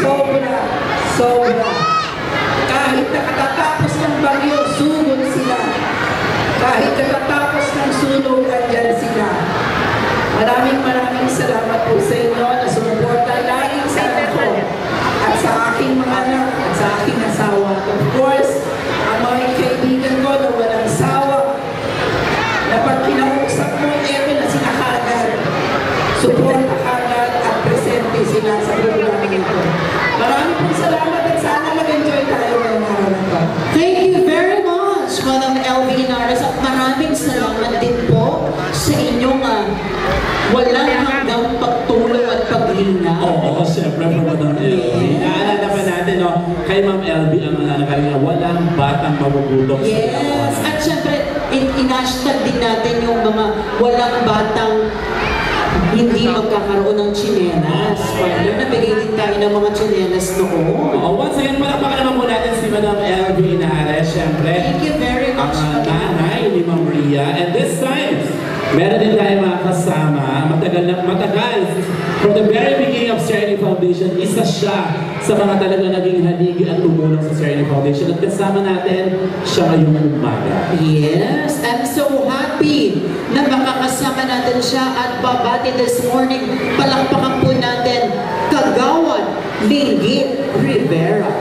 Sobra, sobra. Kahit nakatatapos ng bagyo, sugod sila. Kahit natatapos ng sunog, andyan sila. Maraming salamat po sa inyo na sumuporta lagi sa ako at sa aking mga anak at sa aking asawa. Of course, ang mga kaibigan ko na walang sawa na pag kinausap mo, na sila kagad. Suporta kagad at presente sila sa programa nito. Maraming pong salamat at sana mag-enjoy tayo ngayong araw na ito. Thank you very much, Madam LV Inares, at maraming salamat din po sa inyong walang hanggang pagtulong at paglina. Oo, siyempre po Madam LV. Naalala pa natin, no, kay Ma'am LV ang nakalina, walang batang magugutom. Yes, at siyempre, in-hashtag din natin yung mga walang batang hindi magkakaroon ng tsinelas. Partner, nabigay din tayo ng mga tsinelas noon. Once again, palakpakan naman po natin si Madam LV Inares, siyempre. Thank you very much. Ang nanay ni Ma'am Ria. And this time, meron din tayo mga kasama. Matagal. From the very beginning of Serenity Foundation, isa siya sa mga talaga naging haligi at tumulong sa Serenity Foundation. At kasama natin siya ngayong umaga. Yes, I'm so happy na makakasama natin siya at babati this morning. Palakpakan po natin, Kagawad Linggit Rivera.